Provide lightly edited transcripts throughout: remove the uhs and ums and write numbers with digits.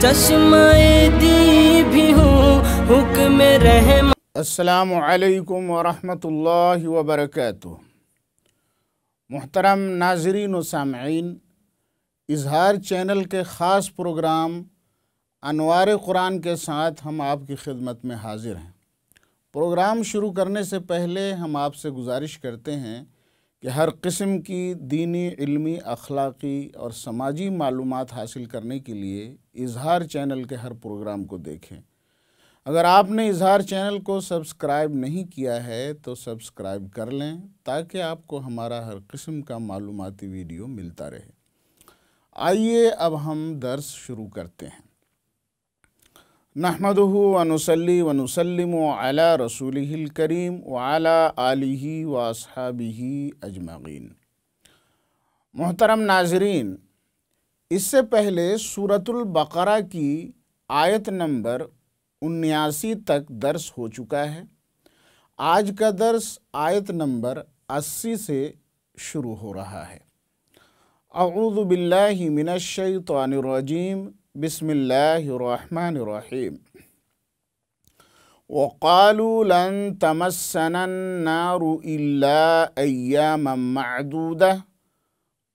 चश्माए दी भी हूँ हुक्म रहम। अस्सलामु अलैकुम वरहमतुल्लाहि वबरकातुह। मुहतरम नाज़रीन व सामईन, इजहार चैनल के ख़ास प्रोग्राम अनवार कुरान के साथ हम आपकी खिदमत में हाजिर हैं। प्रोग्राम शुरू करने से पहले हम आपसे गुजारिश करते हैं कि हर किस्म की दीनी, इल्मी, अखलाक़ी और समाजी मालूमात हासिल करने के लिए इजहार चैनल के हर प्रोग्राम को देखें। अगर आपने इजहार चैनल को सब्सक्राइब नहीं किया है तो सब्सक्राइब कर लें ताकि आपको हमारा हर किस्म का मालूमाती वीडियो मिलता रहे। आइए अब हम दर्स शुरू करते हैं। नहमदुहु व नुसल्ली व नुसल्लिमु अला रसूलिहिल करीम व अला आलिहि व अस्हाबिहि अजमईन। मोहतरम नाज़रीन, इससे पहले सूरतुल बकरा की आयत नंबर 79 तक दर्स हो चुका है। आज का दर्स आयत नंबर 80 से शुरू हो रहा है। अऊज़ु बिल्लाहि मिनश शैतानिर रजीम, बिस्मिल्लाहिर्रहमानिर्रहीम। वक़ालू लन तमस्सनन नारु इल्ला अय्यामम मअदूदा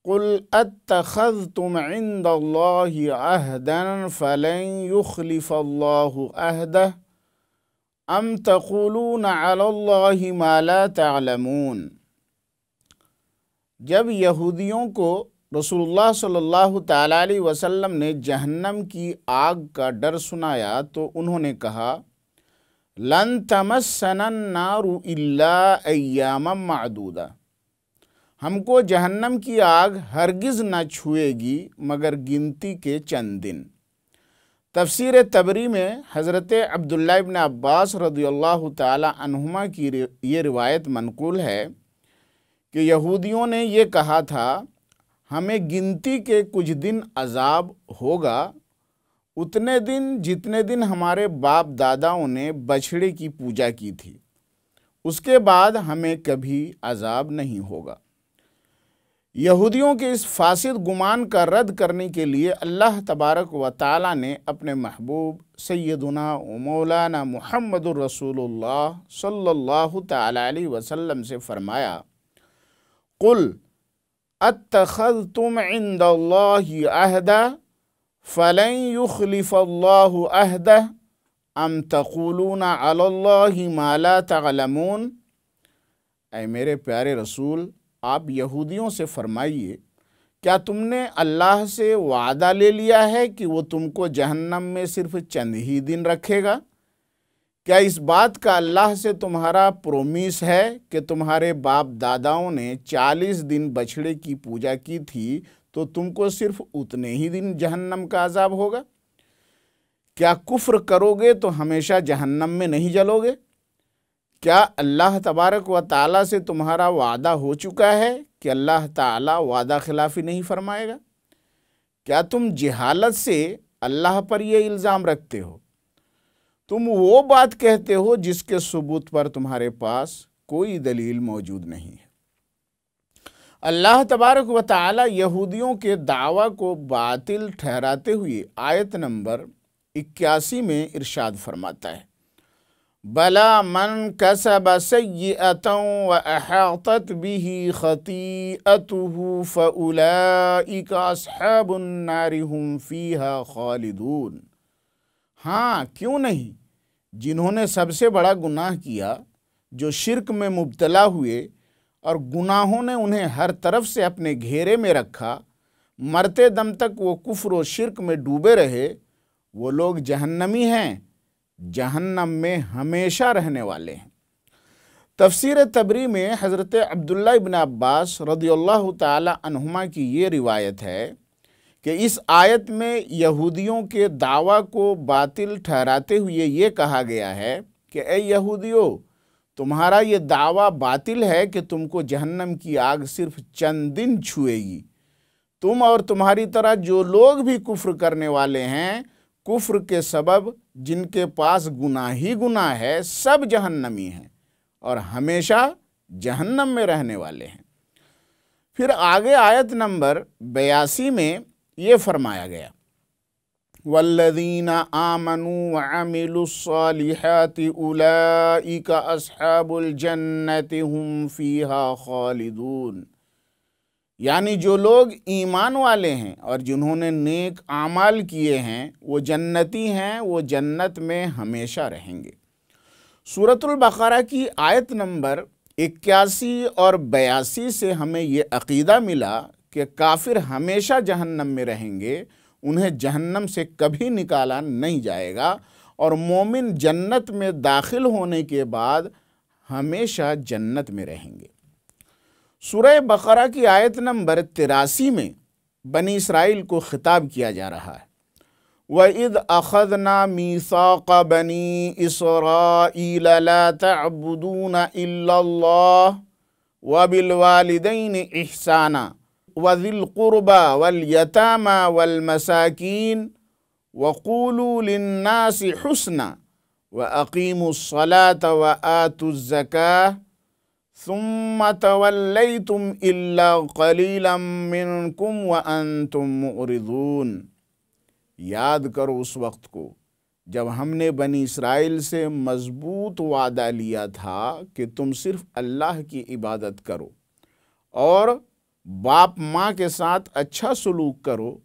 क़ुल अत्तख़ज़्तुम इंदल्लाहि अहदन फ़लन युख़्लिफ़ल्लाहु अहदह अम तक़ूलून अलल्लाहि मा ला तअलमून। जब यहूदियों को रसूलुल्लाह सल्लल्लाहु तआला अलैहि वसल्लम ने जहन्नम की आग का डर सुनाया तो उन्होंने कहा, लन तमस्सनन नारु इल्ला अय्यामम मअदूदा, हमको जहन्नम की आग हरगिज़ न छुएगी मगर गिनती के चंद दिन। तफसीर तबरी में हज़रत अब्दुल्ला इब्न अब्बास रज़ियल्लाहु ताला अन्हुमा की ये रिवायत मनक़ूल है कि यहूदियों ने ये कहा था, हमें गिनती के कुछ दिन अज़ाब होगा, उतने दिन जितने दिन हमारे बाप दादाओं ने बछड़े की पूजा की थी, उसके बाद हमें कभी अज़ाब नहीं होगा। यहूदियों के इस फासिद गुमान का रद्द करने के लिए अल्लाह तबारक व ताला ने अपने महबूब सैयदुना व मौलाना मुहम्मदुर रसूलुल्लाह सल्लल्लाहु तआला अलैहि वसल्लम से फरमाया, कुल अत्तख़ज़्तुम इंदल्लाहि अहदा फ़लन युख़्लिफ़ल्लाहु अहदह अम तक़ूलूना अलल्लाहि मा ला तअलमून। ऐ मेरे प्यारे रसूल, आप यहूदियों से फरमाइए, क्या तुमने अल्लाह से वादा ले लिया है कि वो तुमको जहन्नम में सिर्फ चंद ही दिन रखेगा? क्या इस बात का अल्लाह से तुम्हारा प्रोमिस है कि तुम्हारे बाप दादाओं ने 40 दिन बछड़े की पूजा की थी तो तुमको सिर्फ उतने ही दिन जहन्नम का अज़ाब होगा? क्या कुफ्र करोगे तो हमेशा जहन्नम में नहीं जलोगे? क्या अल्लाह तबारक व ताला से तुम्हारा वादा हो चुका है कि अल्लाह ताला वादा खिलाफ़ी नहीं फरमाएगा? क्या तुम जिहालत से अल्लाह पर ये इल्ज़ाम रखते हो? तुम वो बात कहते हो जिसके सबूत पर तुम्हारे पास कोई दलील मौजूद नहीं है। अल्लाह तबारक व ताला यहूदियों के दावा को बातिल ठहराते हुए आयत नंबर 81 में इरशाद फरमाता है, बला मन कसब सय्यअतन व अहातत बिही खतीअतुहु फउलाइका अस्हाबुन नारि हुम फीहा खालिदून। हाँ, क्यों नहीं, जिन्होंने सबसे बड़ा गुनाह किया, जो शिर्क में मुब्तला हुए और गुनाहों ने उन्हें हर तरफ से अपने घेरे में रखा, मरते दम तक वो कुफ्र और शिर्क में डूबे रहे, वो लोग जहन्नमी हैं, जहन्नम में हमेशा रहने वाले हैं। तफसीर तबरी में हज़रत अब्दुल्ला इब्न अब्बास रज़ियल्लाहु ताला अन्हुमा की ये रिवायत है कि इस आयत में यहूदियों के दावा को बातिल ठहराते हुए ये कहा गया है कि ए यहूदियों, तुम्हारा ये दावा बातिल है कि तुमको जहन्नम की आग सिर्फ चंद दिन छुएगी। तुम और तुम्हारी तरह जो लोग भी कुफ्र करने वाले हैं, कुफ्र के सबब जिनके पास गुनाह ही गुनाह है, सब जहन्नमी हैं और हमेशा जहन्नम में रहने वाले हैं। फिर आगे आयत नंबर 82 में ये फरमाया गया, वल्लज़ीना आमनू व अमिलुस्सालिहाति उलाइका अस्हाबुल जन्नति हुम फ़ीहा खालिदून। यानी जो लोग ईमान वाले हैं और जिन्होंने नेक आमाल किए हैं वो जन्नती हैं, वो जन्नत में हमेशा रहेंगे। सूरतुल बकरा की आयत नंबर 81 और 82 से हमें ये अक़ीदा मिला कि काफिर हमेशा जहन्नम में रहेंगे, उन्हें जहन्नम से कभी निकाला नहीं जाएगा, और मोमिन जन्नत में दाखिल होने के बाद हमेशा जन्नत में रहेंगे। सूरह बकरा की आयत नंबर 83 में बनी इसराइल को खिताब किया जा रहा है। वइद अख़ज़ना मीसाक़ बनी इसराईल ला तअबुदूना इल्लल्लाह व बिल वालिदैनि इहसाना व ज़िल क़ुरबा वल यतामा वल मसाकीन व क़ूलू लिन्नासि हुस्ना व अक़ीमुस्सलात व आतुज़्ज़काह सुम्मा तवल्लैतुम इल्ला क़लीलन मिनकुम व अंतुम मुअरिदून। याद करो उस वक्त को जब हमने बनी इसराइल से मजबूत वादा लिया था कि तुम सिर्फ अल्लाह की इबादत करो और बाप माँ के साथ अच्छा सलूक करो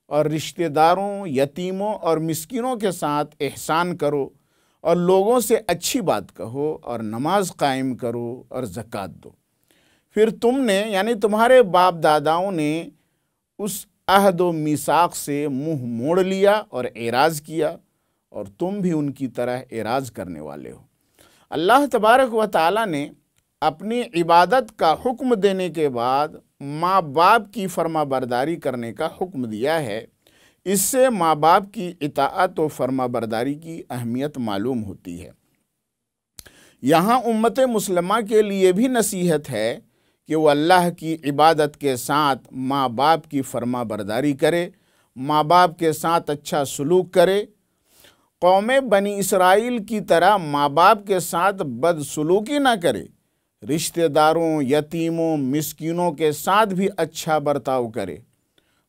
और रिश्तेदारों, यतीमों और मिस्किनों के साथ एहसान करो और लोगों से अच्छी बात कहो और नमाज कायम करो और ज़कात दो। फिर तुमने यानी तुम्हारे बाप दादाओं ने उस अहद व मीसाक से मुंह मोड़ लिया और एराज़ किया और तुम भी उनकी तरह एराज़ करने वाले हो। अल्लाह तबारक व तआला ने अपनी इबादत का हुक्म देने के बाद माँ बाप की फर्माबरदारी करने का हुक्म दिया है। इससे माँ बाप की इताअत व फर्माबरदारी की अहमियत मालूम होती है। यहाँ उम्मत मुस्लिमा के लिए भी नसीहत है कि वो अल्लाह की इबादत के साथ माँ बाप की फर्माबरदारी करे, माँ बाप के साथ अच्छा सलूक करे। कौम बनी इसराइल की तरह माँ बाप के साथ बदसलूकी ना करे, रिश्तेदारों, यतीमों, मिस्कीनों के साथ भी अच्छा बर्ताव करे।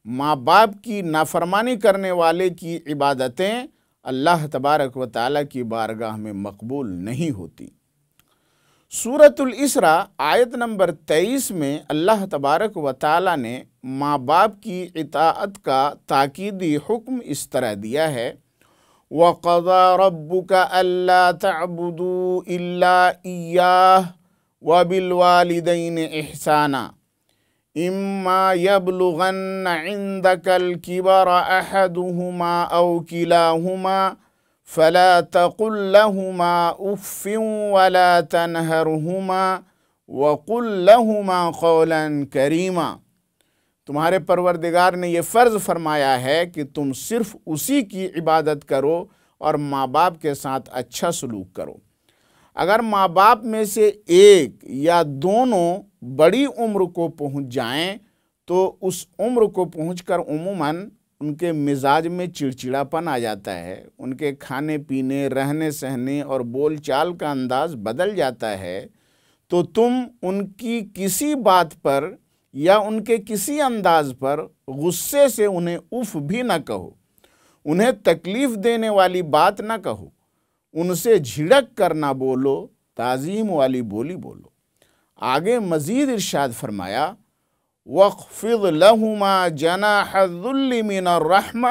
माँ बाप की नाफरमानी करने वाले की इबादतें अल्लाह तबारक व तआला की बारगाह में मकबूल नहीं होती। सूरतुल इसरा आयत नंबर 23 में अल्लाह तबारक व तआला ने माँ बाप की इताअत का ताकीदी हुक्म इस तरह दिया है। वक़ज़ा रब्बुका अल्ला तअबुदू इल्ला इय्याह व बिल वालिदैनि इहसाना इम्मा यबलुगन्न इंदकल किबर अहदुहुमा औ किलाहुमा फला तकुल लहुमा उफ़्फ़िन वला तनहरहुमा वकुल लहुमा क़ौलन करीमा। तुम्हारे परवरदिगार ने ये फ़र्ज़ फरमाया है कि तुम सिर्फ़ उसी की इबादत करो और माँ बाप के साथ अच्छा सलूक करो। अगर माँ बाप में से एक या दोनों बड़ी उम्र को पहुँच जाएं तो उस उम्र को पहुँचकर उमूमन उनके मिजाज में चिड़चिड़ापन आ जाता है, उनके खाने पीने, रहने सहने और बोल चाल का अंदाज़ बदल जाता है। तो तुम उनकी किसी बात पर या उनके किसी अंदाज़ पर गुस्से से उन्हें उफ़ भी न कहो, उन्हें तकलीफ़ देने वाली बात न कहो, उनसे झिड़क कर ना बोलो, ताज़ीम वाली बोली बोलो। आगे मज़ीद इरशाद फरमाया वक़्फ़िज़ लहुमा जनाह-ज़ुल्लि मिनर-रहमा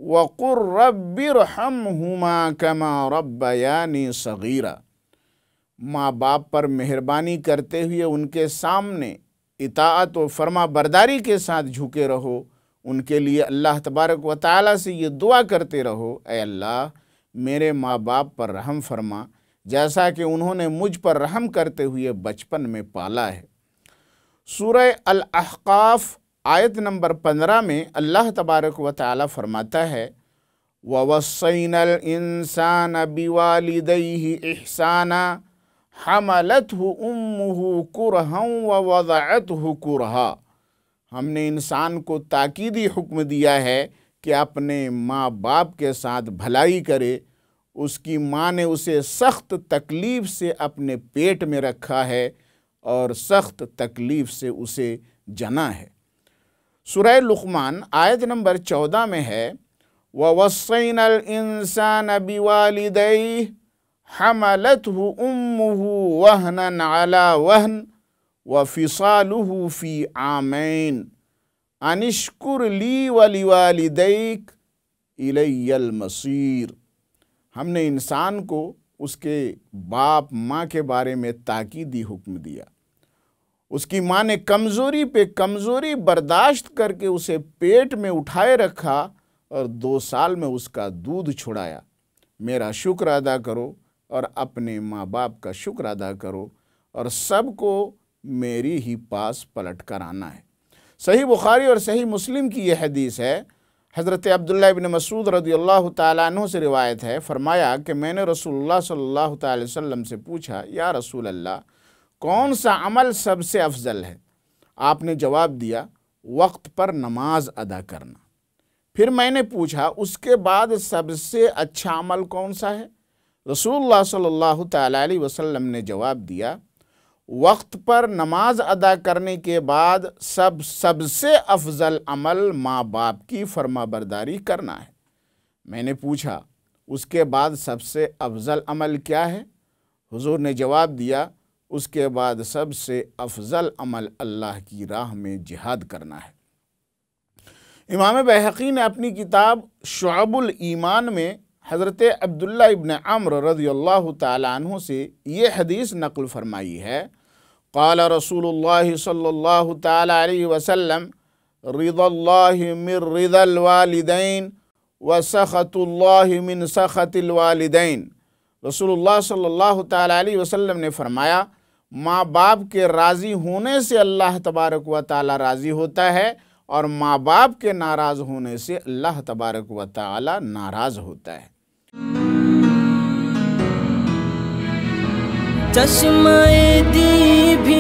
वक़ुर रब्बिरहमहुमा कमा रब्बयानी सग़ीरा। माँ बाप पर मेहरबानी करते हुए उनके सामने इताअत व फर्मा बरदारी के साथ झुके रहो। उनके लिए अल्लाह तबारक व तआला से ये दुआ करते रहो, ऐ अल्लाह मेरे माँ बाप पर रहम फरमा जैसा कि उन्होंने मुझ पर रहम करते हुए बचपन में पाला है। सूरह अल-अहक़ाफ़ आयत नंबर 15 में अल्लाह तबारक व तआला फरमाता है ववस्सैनल इंसान बिवालिदैहि इहसाना हमलतहु उम्मुहु कुरहन व वज़अतहु कुरहा। हमने इंसान को ताकीदी हुक्म दिया है कि अपने माँ बाप के साथ भलाई करे। उसकी माँ ने उसे सख्त तकलीफ़ से अपने पेट में रखा है और सख्त तकलीफ़ से उसे जना है। सूरह लुक़मान आयत नंबर 14 में है ववस्सैनल इंसान बिवालिदैहि हमलतहु उम्मुहु वहनन अला वहन वफिसालुहु फी आमैन अनिश्कुर ली वलिवालिदैक इलैयल मसीर। हमने इंसान को उसके बाप माँ के बारे में ताकीदी हुक्म दिया। उसकी माँ ने कमज़ोरी पे कमज़ोरी बर्दाश्त करके उसे पेट में उठाए रखा और 2 साल में उसका दूध छुड़ाया। मेरा शुक्र अदा करो और अपने माँ बाप का शुक्र अदा करो और सबको मेरी ही पास पलट कर आना है। सही बुखारी और सही मुस्लिम की यह हदीस है। हज़रत अब्दुल्लाह इब्न मसूद रज़ियल्लाहु ताला अन्हु से रिवायत है, फरमाया कि मैंने रसूलुल्लाह सल्लल्लाहु अलैहि वसल्लम से पूछा, या रसूल अल्लाह, कौन सा अमल सबसे अफजल है? आपने जवाब दिया, वक्त पर नमाज अदा करना। फिर मैंने पूछा, उसके बाद सबसे अच्छा अमल कौन सा है? रसूलुल्लाह सल्लल्लाहु ताला अलैहि वसल्लम ने जवाब दिया, वक्त पर नमाज अदा करने के बाद सबसे अफजल अमल माँ बाप की फरमाबरदारी करना है। मैंने पूछा, उसके बाद सबसे अफजल अमल क्या है? हुजूर ने जवाब दिया, उसके बाद सबसे अफजल अमल अल्लाह की राह में जिहाद करना है। इमाम बैहक़ी ने अपनी किताब शुअबुल ईमान में हज़रत अब्दुल्ला इब्न अम्र रज़ियल्लाहु ताला अन्हु से ये हदीस नक़ल फरमाई है, क़ाल रसूलुल्लाह सल्लल्लाहु ताला अलैहि वसल्लम रिदल्लाहि मिन रिदल वालिदैन व सख़तुल्लाहि मिन सख़तिल वालिदैन। रसूलुल्लाह सल्लल्लाहु ताला अलैहि वसल्लम ने फरमाया, माँ बाप के राज़ी होने से अल्लाह तबारक व ताला राज़ी होता है और माँ बाप के नाराज़ होने से अल्लाह तबारक व ताला नाराज़ होता है। चश्मे दी भी